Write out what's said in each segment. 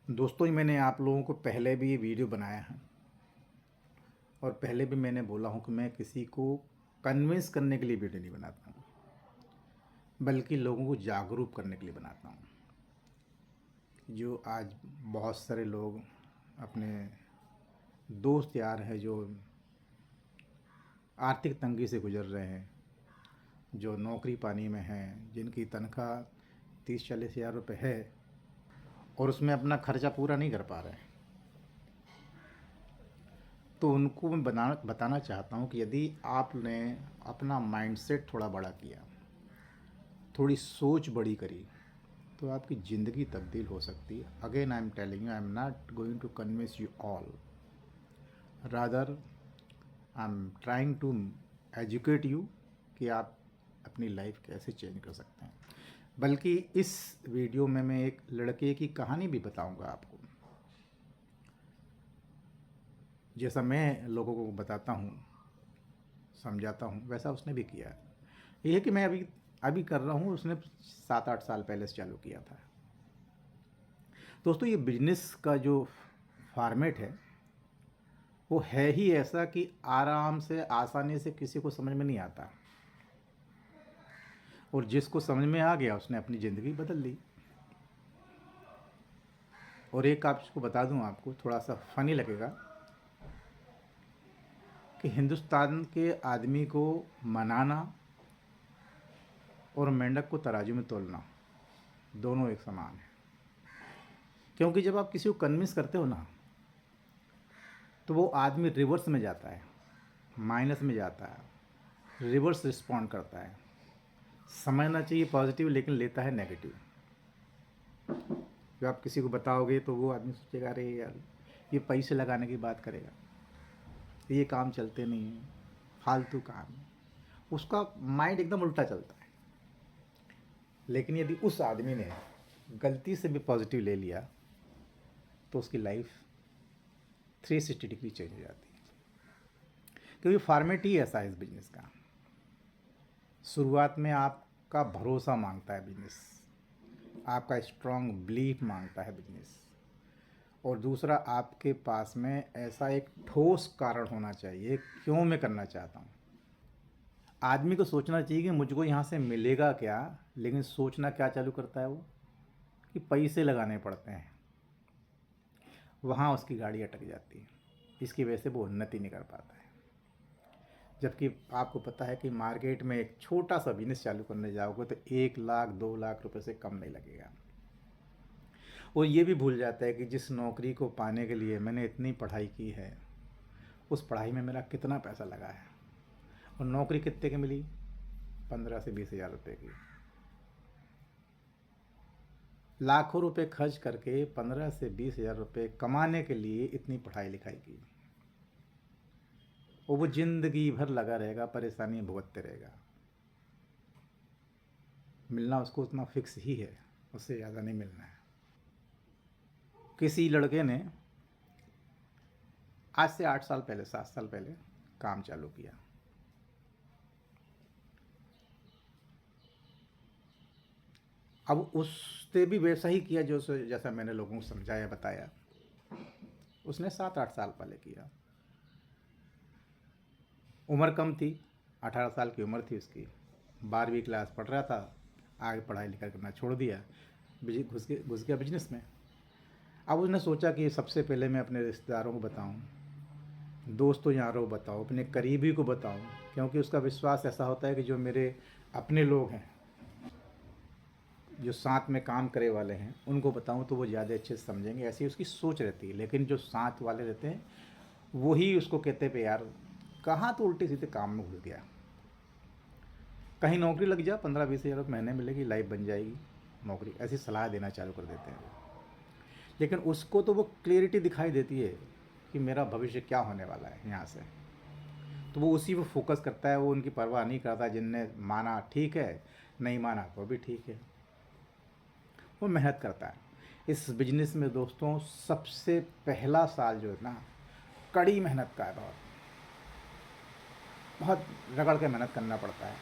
दोस्तों, मैंने आप लोगों को पहले भी ये वीडियो बनाया है और पहले भी मैंने बोला हूँ कि मैं किसी को कन्विंस करने के लिए वीडियो नहीं बनाता हूँ, बल्कि लोगों को जागरूक करने के लिए बनाता हूँ। जो आज बहुत सारे लोग अपने दोस्त यार हैं जो आर्थिक तंगी से गुजर रहे हैं, जो नौकरी पानी में हैं, जिनकी तनख्वाह 30-40 हज़ार रुपये है और उसमें अपना खर्चा पूरा नहीं कर पा रहे हैं, तो उनको मैं बताना चाहता हूँ कि यदि आपने अपना माइंडसेट थोड़ा बड़ा किया, थोड़ी सोच बड़ी करी, तो आपकी ज़िंदगी तब्दील हो सकती है। Again I am telling you, I am not going to convince you all, rather I am trying to educate you कि आप अपनी लाइफ कैसे चेंज कर सकते हैं। बल्कि इस वीडियो में मैं एक लड़के की कहानी भी बताऊंगा आपको। जैसा मैं लोगों को बताता हूँ, समझाता हूँ, वैसा उसने भी किया है। ये है कि मैं अभी अभी कर रहा हूँ, उसने 7-8 साल पहले से चालू किया था। दोस्तों, ये बिजनेस का जो फॉर्मेट है वो है ही ऐसा कि आराम से, आसानी से किसी को समझ में नहीं आता, और जिसको समझ में आ गया उसने अपनी ज़िंदगी बदल ली। और एक आपको बता दूं, आपको थोड़ा सा फनी लगेगा कि हिंदुस्तान के आदमी को मनाना और मेंढक को तराजू में तोलना दोनों एक समान है। क्योंकि जब आप किसी को कन्विंस करते हो ना, तो वो आदमी रिवर्स में जाता है, माइनस में जाता है, रिवर्स रिस्पॉन्ड करता है। समझना चाहिए पॉजिटिव, लेकिन लेता है नेगेटिव। जब आप किसी को बताओगे तो वो आदमी सोचेगा, अरे यार ये पैसे लगाने की बात करेगा, ये काम चलते नहीं हैं, फालतू काम है। उसका माइंड एकदम उल्टा चलता है। लेकिन यदि उस आदमी ने गलती से भी पॉजिटिव ले लिया, तो उसकी लाइफ 360 डिग्री चेंज हो जाती है। क्योंकि फॉर्मेट ही ऐसा है इस बिजनेस का। शुरुआत में आपका भरोसा मांगता है बिजनेस, आपका स्ट्रांग बिलीफ मांगता है बिजनेस, और दूसरा आपके पास में ऐसा एक ठोस कारण होना चाहिए क्यों मैं करना चाहता हूँ। आदमी को सोचना चाहिए कि मुझको यहाँ से मिलेगा क्या, लेकिन सोचना क्या चालू करता है वो, कि पैसे लगाने पड़ते हैं। वहाँ उसकी गाड़ी अटक जाती है, इसकी वजह से वो उन्नति नहीं कर पाता है। जबकि आपको पता है कि मार्केट में एक छोटा सा बिजनेस चालू करने जाओगे तो 1 लाख 2 लाख रुपए से कम नहीं लगेगा। वो ये भी भूल जाता है कि जिस नौकरी को पाने के लिए मैंने इतनी पढ़ाई की है, उस पढ़ाई में मेरा कितना पैसा लगा है, और नौकरी कितने की मिली, 15 से 20 हज़ार रुपये की। लाखों रुपए खर्च करके 15 से 20 हज़ार रुपये कमाने के लिए इतनी पढ़ाई लिखाई की, और वो ज़िंदगी भर लगा रहेगा, परेशानी भुगतते रहेगा। मिलना उसको उतना फिक्स ही है, उससे ज़्यादा नहीं मिलना है। किसी लड़के ने आज से 8 साल पहले, 7 साल पहले काम चालू किया। अब उसने भी वैसा ही किया जैसा मैंने लोगों को समझाया, बताया। उसने 7-8 साल पहले किया। उम्र कम थी, 18 साल की उम्र थी उसकी, 12वीं क्लास पढ़ रहा था। आगे पढ़ाई लिखाई करना छोड़ दिया, घुस गया बिजनेस में। अब उसने सोचा कि सबसे पहले मैं अपने रिश्तेदारों को बताऊं, दोस्तों यारों को बताऊं, अपने करीबी को बताऊं, क्योंकि उसका विश्वास ऐसा होता है कि जो मेरे अपने लोग हैं, जो साथ में काम करे वाले हैं, उनको बताऊं तो वो ज़्यादा अच्छे से समझेंगे, ऐसी उसकी सोच रहती है। लेकिन जो साथ वाले रहते हैं वही उसको कहते पे, यार कहाँ तो उल्टे सीधे काम में घुस गया, कहीं नौकरी लग जा, 15-20 हज़ार रुपये महीने मिलेगी, लाइफ बन जाएगी, नौकरी, ऐसी सलाह देना चालू कर देते हैं। लेकिन उसको तो वो क्लियरिटी दिखाई देती है कि मेरा भविष्य क्या होने वाला है यहाँ से, तो वो उसी पर फोकस करता है। वो उनकी परवाह नहीं करता, जिनने माना ठीक है, नहीं माना तो भी ठीक है, वो मेहनत करता है। इस बिजनेस में दोस्तों सबसे पहला साल जो है ना, कड़ी मेहनत का है। बहुत बहुत रगड़ के मेहनत करना पड़ता है।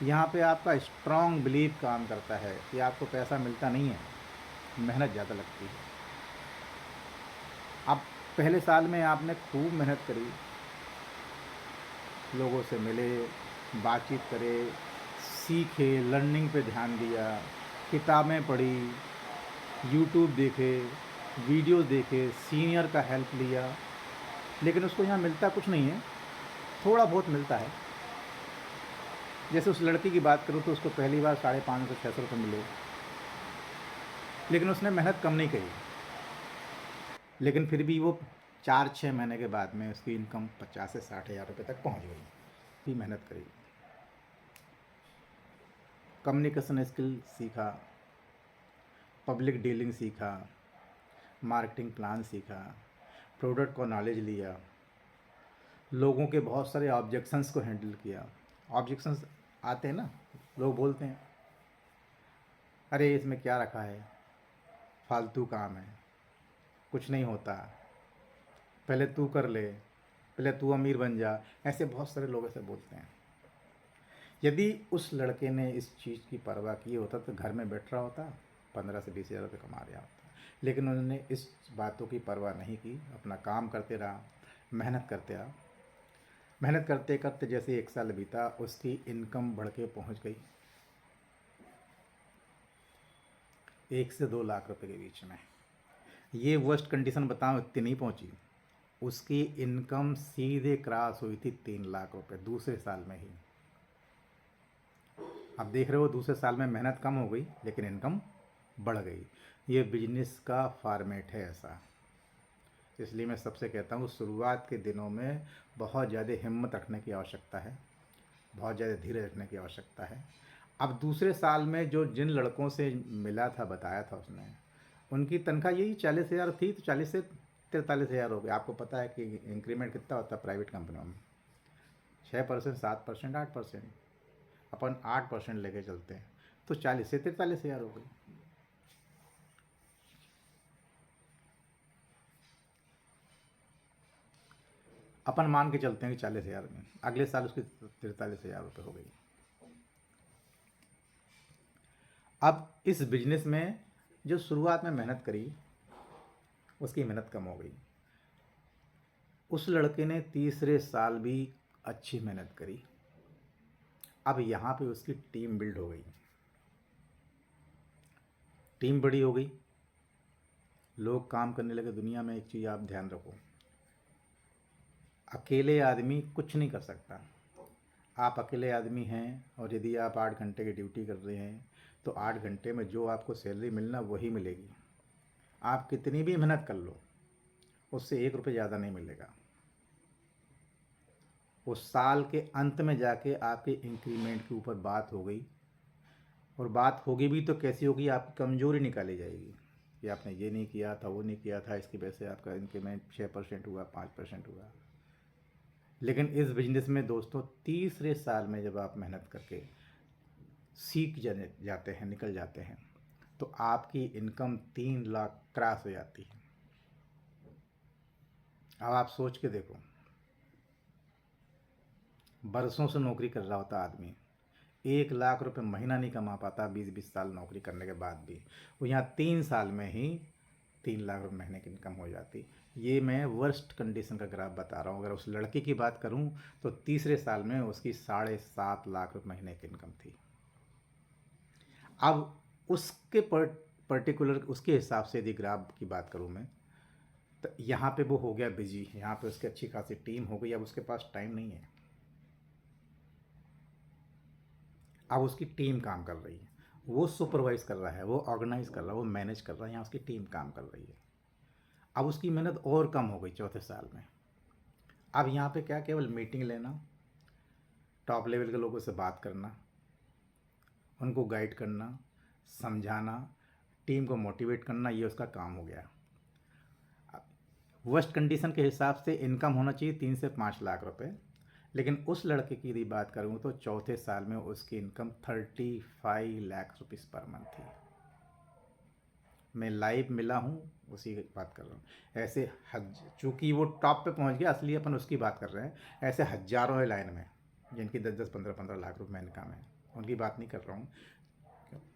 यहाँ पे आपका स्ट्रॉन्ग बिलीफ काम करता है कि आपको पैसा मिलता नहीं है, मेहनत ज़्यादा लगती है। अब पहले साल में आपने खूब मेहनत करी, लोगों से मिले, बातचीत करे, सीखे, लर्निंग पे ध्यान दिया, किताबें पढ़ी, यूट्यूब देखे, वीडियोस देखे, सीनियर का हेल्प लिया, लेकिन उसको यहाँ मिलता कुछ नहीं है, थोड़ा बहुत मिलता है। जैसे उस लड़की की बात करूँ तो उसको पहली बार 550-600 रुपये मिले, लेकिन उसने मेहनत कम नहीं करी, लेकिन फिर भी वो 4-6 महीने के बाद में उसकी इनकम 50 से 60 हज़ार रुपये तक पहुँच गई, भी मेहनत करी। कम्युनिकेशन स्किल सीखा, पब्लिक डीलिंग सीखा, मार्केटिंग प्लान सीखा, प्रोडक्ट को नॉलेज लिया, लोगों के बहुत सारे ऑब्जेक्शंस को हैंडल किया। ऑब्जेक्शंस आते हैं ना, लोग बोलते हैं अरे इसमें क्या रखा है, फालतू काम है, कुछ नहीं होता, पहले तू कर ले, पहले तू अमीर बन जा। ऐसे बहुत सारे लोग ऐसे बोलते हैं। यदि उस लड़के ने इस चीज़ की परवाह की होता तो घर में बैठ रहा होता, 15 से 20 हज़ार रुपये कमा रहा होता, लेकिन उन्होंने इस बातों की परवाह नहीं की, अपना काम करते रहा, मेहनत करते रहा। मेहनत करते करते जैसे 1 साल बीता, उसकी इनकम बढ़ के पहुँच गई 1 से 2 लाख रुपए के बीच में। ये वर्स्ट कंडीशन बताऊँ इतनी नहीं पहुँची, उसकी इनकम सीधे क्रॉस हुई थी 3 लाख रुपए दूसरे साल में ही। अब देख रहे हो दूसरे साल में मेहनत कम हो गई लेकिन इनकम बढ़ गई। ये बिजनेस का फॉर्मेट है ऐसा। इसलिए मैं सबसे कहता हूँ शुरुआत के दिनों में बहुत ज़्यादा हिम्मत रखने की आवश्यकता है, बहुत ज़्यादा धीरज रखने की आवश्यकता है। अब दूसरे साल में जो जिन लड़कों से मिला था, बताया था उसने, उनकी तनख्वाह यही 40 हज़ार थी, तो 40 से 43 हज़ार हो गए। आपको पता है कि इंक्रीमेंट कितना होता है प्राइवेट कंपनियों में, 6%, 7%, 8%। अपन 8% लेके चलते हैं तो 40 से 43 हज़ार हो गई। अपन मान के चलते हैं कि 40 हज़ार में, अगले साल उसकी 43 हज़ार रुपये हो गई। अब इस बिजनेस में जो शुरुआत में मेहनत करी उसकी मेहनत कम हो गई। उस लड़के ने तीसरे साल भी अच्छी मेहनत करी। अब यहाँ पे उसकी टीम बिल्ड हो गई, टीम बड़ी हो गई, लोग काम करने लगे। दुनिया में एक चीज़ आप ध्यान रखो, अकेले आदमी कुछ नहीं कर सकता। आप अकेले आदमी हैं और यदि आप 8 घंटे की ड्यूटी कर रहे हैं तो 8 घंटे में जो आपको सैलरी मिलना वही मिलेगी। आप कितनी भी मेहनत कर लो उससे 1 रुपये ज़्यादा नहीं मिलेगा। उस साल के अंत में जाके आपके इंक्रीमेंट के ऊपर बात हो गई, और बात होगी भी तो कैसी होगी, आपकी कमजोरी निकाली जाएगी कि आपने ये नहीं किया था, वो नहीं किया था, इसकी वजह से आपका इंक्रीमेंट 6% हुआ, 5% हुआ। लेकिन इस बिजनेस में दोस्तों तीसरे साल में जब आप मेहनत करके सीख जाते हैं, निकल जाते हैं, तो आपकी इनकम 3 लाख क्रॉस हो जाती है। अब आप सोच के देखो, बरसों से नौकरी कर रहा होता आदमी, 1 लाख रुपए महीना नहीं कमा पाता 20-20 साल नौकरी करने के बाद भी, वो यहाँ 3 साल में ही 3 लाख रुपये महीने की इनकम हो जाती। ये मैं वर्स्ट कंडीशन का ग्राफ बता रहा हूँ। अगर उस लड़के की बात करूँ तो तीसरे साल में उसकी 7.5 लाख रुपये महीने की इनकम थी। अब उसके पर्टिकुलर उसके हिसाब से यदि ग्राफ की बात करूँ मैं, तो यहाँ पे वो हो गया बिजी, यहाँ पे उसकी अच्छी खासी टीम हो गई। अब उसके पास टाइम नहीं है, अब उसकी टीम काम कर रही है, वो सुपरवाइज कर रहा है, वो ऑर्गेनाइज कर रहा है, वो मैनेज कर रहा है, यहाँ उसकी टीम काम कर रही है। अब उसकी मेहनत और कम हो गई चौथे साल में। अब यहाँ पे क्या, केवल मीटिंग लेना, टॉप लेवल के लोगों से बात करना, उनको गाइड करना, समझाना, टीम को मोटिवेट करना, ये उसका काम हो गया। वर्स्ट कंडीशन के हिसाब से इनकम होना चाहिए 3 से 5 लाख रुपए, लेकिन उस लड़के की यदि बात करूँ तो चौथे साल में उसकी income 35 lakh rupees per month थी। मैं लाइव मिला हूँ, उसी की बात कर रहा हूँ। ऐसे चूँकि वो टॉप पे पहुँच गया, असली अपन उसकी बात कर रहे हैं। ऐसे हज़ारों है लाइन में जिनकी 10-10, 15-15 लाख रुपए में इनकम है, उनकी बात नहीं कर रहा हूँ।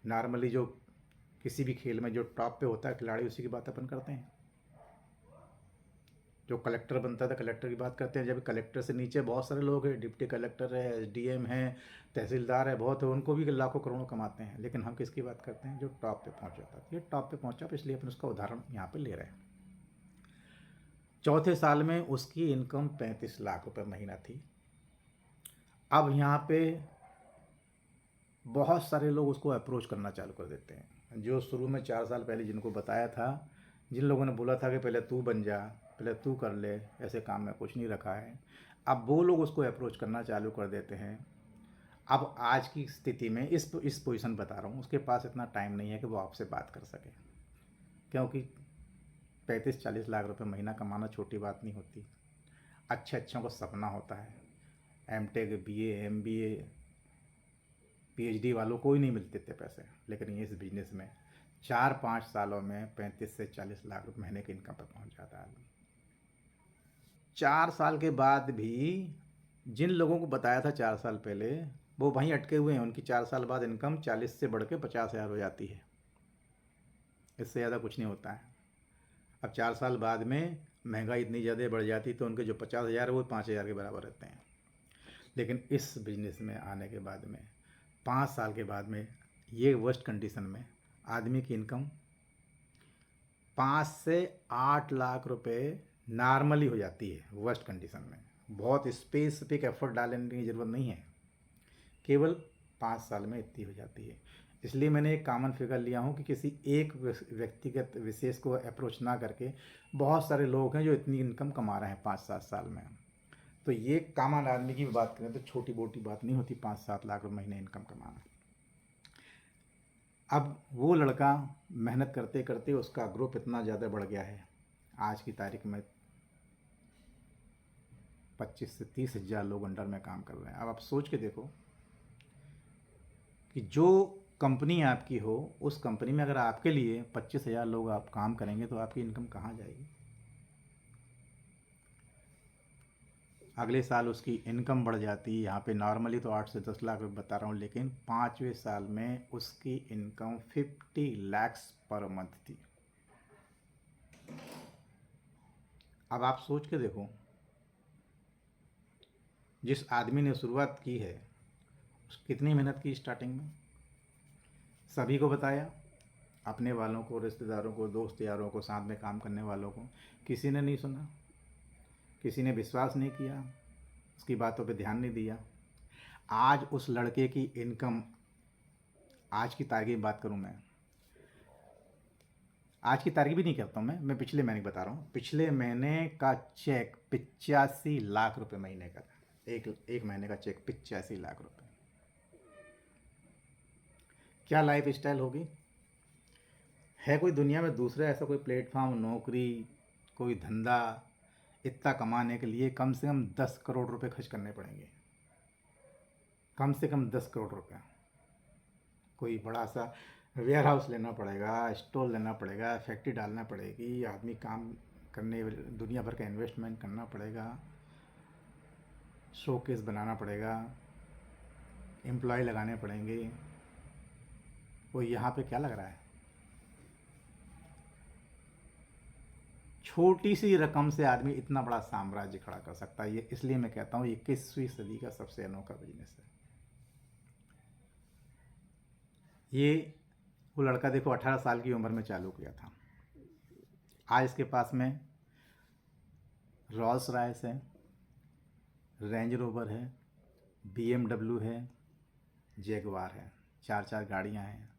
नॉर्मली जो किसी भी खेल में जो टॉप पे होता है खिलाड़ी, उसी की बात अपन करते हैं। जो कलेक्टर बनता था, कलेक्टर की बात करते हैं, जब कलेक्टर से नीचे बहुत सारे लोग हैं, डिप्टी कलेक्टर है, एसडीएम है, तहसीलदार है, बहुत है, उनको भी लाखों करोड़ों कमाते हैं। लेकिन हम किसकी बात करते हैं? जो टॉप पे पहुंच जाता है। ये टॉप पे पहुंचा, तो इसलिए अपन उसका उदाहरण यहाँ पे ले रहे हैं। चौथे साल में उसकी इनकम 35 लाख रुपए महीना थी। अब यहाँ पे बहुत सारे लोग उसको अप्रोच करना चालू कर देते हैं। जो शुरू में 4 साल पहले जिनको बताया था, जिन लोगों ने बोला था कि पहले तू बन जा, पहले तू कर ले, ऐसे काम में कुछ नहीं रखा है, अब वो लोग उसको अप्रोच करना चालू कर देते हैं। अब आज की स्थिति में इस पोजीशन बता रहा हूँ, उसके पास इतना टाइम नहीं है कि वो आपसे बात कर सके, क्योंकि 35-40 लाख रुपए महीना कमाना छोटी बात नहीं होती। अच्छे अच्छों को सपना होता है, एमटेक, बीए, एमबीए, पीएचडी वालों को ही नहीं मिलते थे पैसे, लेकिन इस बिजनेस में 4-5 सालों में 35 से 40 लाख रुपए महीने की इनकम पर पहुंच जाता है आदमी। 4 साल के बाद भी जिन लोगों को बताया था 4 साल पहले, वो वहीं अटके हुए हैं। उनकी 4 साल बाद इनकम 40 से बढ़ के 50,000 हो जाती है। इससे ज़्यादा कुछ नहीं होता है। अब 4 साल बाद में महंगाई इतनी ज़्यादा बढ़ जाती तो उनके जो 50,000 है वो 5,000 के बराबर रहते हैं। लेकिन इस बिजनेस में आने के बाद में 5 साल के बाद में ये वर्स्ट कंडीशन में आदमी की इनकम 5 से 8 लाख रुपए नॉर्मली हो जाती है। वर्स्ट कंडीशन में बहुत स्पेसिफिक एफर्ट डालने की ज़रूरत नहीं है, केवल 5 साल में इतनी हो जाती है। इसलिए मैंने एक कॉमन फिगर लिया हूँ कि किसी एक व्यक्तिगत विशेष को अप्रोच ना करके बहुत सारे लोग हैं जो इतनी इनकम कमा रहे हैं 5-7 साल में। तो ये कॉमन आदमी की बात करें तो छोटी मोटी बात नहीं होती 5-7 लाख रुपए महीने इनकम कमाना। अब वो लड़का मेहनत करते करते उसका ग्रुप इतना ज़्यादा बढ़ गया है, आज की तारीख में 25 से 30 हज़ार लोग अंडर में काम कर रहे हैं। अब आप सोच के देखो कि जो कंपनी आपकी हो, उस कंपनी में अगर आपके लिए 25,000 लोग आप काम करेंगे तो आपकी इनकम कहाँ जाएगी? अगले साल उसकी इनकम बढ़ जाती। यहाँ पे नॉर्मली तो 8 से 10 लाख रुपये बता रहा हूँ, लेकिन 5वें साल में उसकी इनकम 50 लाख पर मंथ थी। अब आप सोच के देखो, जिस आदमी ने शुरुआत की है कितनी मेहनत की स्टार्टिंग में, सभी को बताया, अपने वालों को, रिश्तेदारों को, दोस्त यारों को, साथ में काम करने वालों को, किसी ने नहीं सुना, किसी ने विश्वास नहीं किया, उसकी बातों पे ध्यान नहीं दिया। आज उस लड़के की इनकम, आज की तारीख की बात करूं, मैं आज की तारीख भी नहीं कहता हूं, मैं पिछले महीने की बता रहा हूं। पिछले महीने का चेक 85 लाख रुपए महीने का था। एक महीने का चेक 85 लाख रुपए। क्या लाइफ स्टाइल होगी? है कोई दुनिया में दूसरा ऐसा कोई प्लेटफॉर्म, नौकरी, कोई धंधा इतना कमाने के लिए कम से कम 10 करोड़ रुपए खर्च करने पड़ेंगे, कम से कम 10 करोड़ रुपए। कोई बड़ा सा वेयर हाउस लेना पड़ेगा, स्टोर लेना पड़ेगा, फैक्ट्री डालना पड़ेगी, आदमी काम करने, दुनिया भर का इन्वेस्टमेंट करना पड़ेगा, शोकेस बनाना पड़ेगा, एम्प्लॉय लगाने पड़ेंगे। वो यहाँ पे क्या लग रहा है? छोटी सी रकम से आदमी इतना बड़ा साम्राज्य खड़ा कर सकता है। ये इसलिए मैं कहता हूँ 21वीं सदी का सबसे अनोखा बिजनेस है ये। वो लड़का देखो 18 साल की उम्र में चालू किया था, आज इसके पास में रोल्स रॉयस है, रेंज रोवर है, BMW है, जैगवार है, 4 गाड़ियाँ हैं,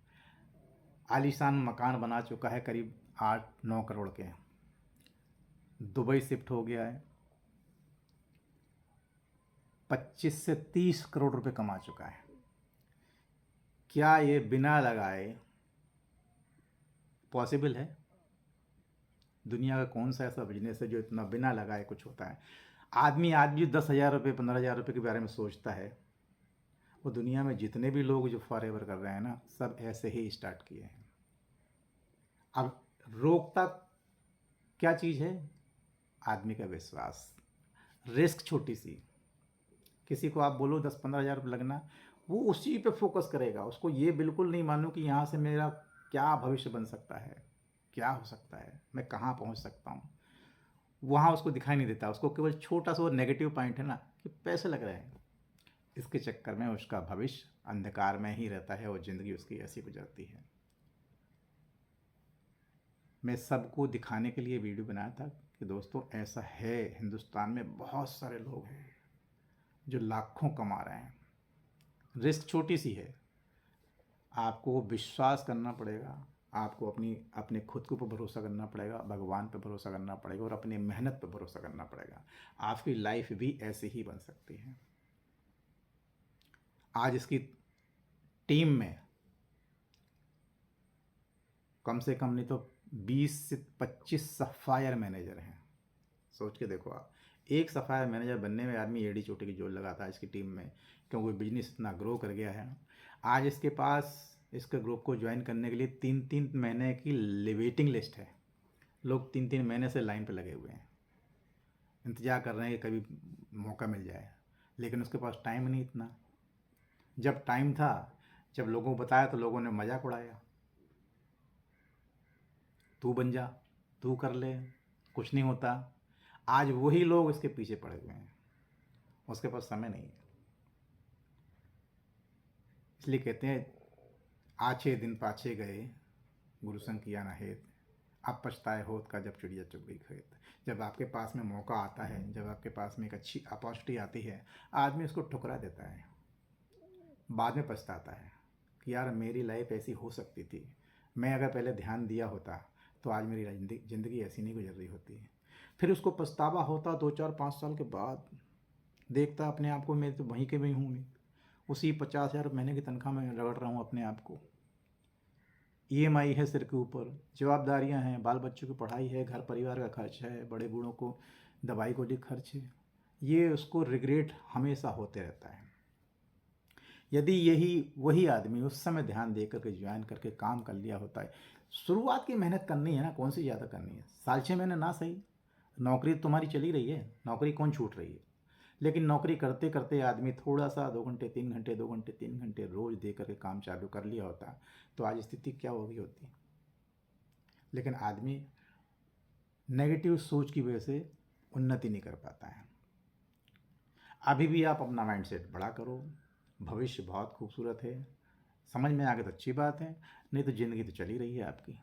आलीशान मकान बना चुका है करीब 8-9 करोड़ के, दुबई शिफ्ट हो गया है, 25 से 30 करोड़ रुपए कमा चुका है। क्या ये बिना लगाए पॉसिबल है? दुनिया का कौन सा ऐसा बिजनेस है जो इतना बिना लगाए कुछ होता है? आदमी आज भी 10,000 रुपये, 15,000 रुपये के बारे में सोचता है। वो दुनिया में जितने भी लोग जो फॉरएवर कर रहे हैं ना, सब ऐसे ही स्टार्ट किए हैं। अब रोकता क्या चीज़ है? आदमी का विश्वास। रिस्क छोटी सी, किसी को आप बोलो 10-15,000 रुपये लगना, वो उसी पे फोकस करेगा। उसको ये बिल्कुल नहीं मानो कि यहाँ से मेरा क्या भविष्य बन सकता है, क्या हो सकता है, मैं कहाँ पहुँच सकता हूँ। वहाँ उसको दिखाई नहीं देता, उसको केवल छोटा सा वो नेगेटिव पॉइंट है ना कि पैसे लग रहे हैं, इसके चक्कर में उसका भविष्य अंधकार में ही रहता है और ज़िंदगी उसकी ऐसी गुजरती है। मैं सबको दिखाने के लिए वीडियो बनाया था कि दोस्तों ऐसा है, हिंदुस्तान में बहुत सारे लोग हैं जो लाखों कमा रहे हैं। रिस्क छोटी सी है, आपको विश्वास करना पड़ेगा, आपको अपने खुद के ऊपर भरोसा करना पड़ेगा, भगवान पर भरोसा करना पड़ेगा और अपनी मेहनत पर भरोसा करना पड़ेगा। आपकी लाइफ भी ऐसे ही बन सकती है। आज इसकी टीम में कम से कम नहीं तो 20 से 25 सफायर मैनेजर हैं। सोच के देखो आप, एक सफायर मैनेजर बनने में आदमी एड़ी चोटी की जोर लगाता है इसकी टीम में, क्योंकि बिजनेस इतना ग्रो कर गया है। आज इसके पास इसके ग्रुप को ज्वाइन करने के लिए 3-3 महीने की वेटिंग लिस्ट है। लोग 3-3 महीने से लाइन पर लगे हुए हैं, इंतज़ार कर रहे हैं कि कभी मौका मिल जाए, लेकिन उसके पास टाइम नहीं इतना। जब टाइम था, जब लोगों को बताया तो लोगों ने मजाक उड़ाया, तू बन जा, तू कर ले, कुछ नहीं होता। आज वही लोग इसके पीछे पड़े हुए हैं, उसके पास समय नहीं है। इसलिए कहते हैं आछे दिन पाछे गए, गुरु संग किया ना हेत, अब पछताए होत का जब चिड़िया चुग गई खेत। जब आपके पास में मौका आता है, जब आपके पास में एक अच्छी अपॉर्चुनिटी आती है, आदमी उसको ठुकरा देता है, बाद में पछताता है कि यार मेरी लाइफ ऐसी हो सकती थी, मैं अगर पहले ध्यान दिया होता तो आज मेरी ज़िंदगी ऐसी नहीं गुजर रही होती। फिर उसको पछतावा होता 2-4-5 साल के बाद, देखता अपने आप को मैं तो वहीं के वहीं हूँ, उसी 50,000 महीने की तनख्वाह में रगड़ रहा हूँ अपने आप को। ईएमआई है सिर के ऊपर, जवाबदारियाँ हैं, बाल बच्चों की पढ़ाई है, घर परिवार का खर्च है, बड़े बूढ़ों को दवाई को लिए खर्च है। ये उसको रिग्रेट हमेशा होते रहता है। यदि यही वही आदमी उस समय ध्यान दे करके ज्वाइन करके काम कर लिया होता है, शुरुआत की मेहनत करनी है ना, कौन सी ज़्यादा करनी है, 6.5 महीने ना सही, नौकरी तुम्हारी चली रही है, नौकरी कौन छूट रही है। लेकिन नौकरी करते करते आदमी थोड़ा सा 2 घंटे 3 घंटे 2 घंटे 3 घंटे रोज़ दे करके काम चालू कर लिया होता तो आज स्थिति क्या हो गई होती। लेकिन आदमी नेगेटिव सोच की वजह से उन्नति नहीं कर पाता है। अभी भी आप अपना माइंडसेट बड़ा करो, भविष्य बहुत खूबसूरत है। समझ में आ गया तो अच्छी बात है, नहीं तो ज़िंदगी तो चली रही है आपकी।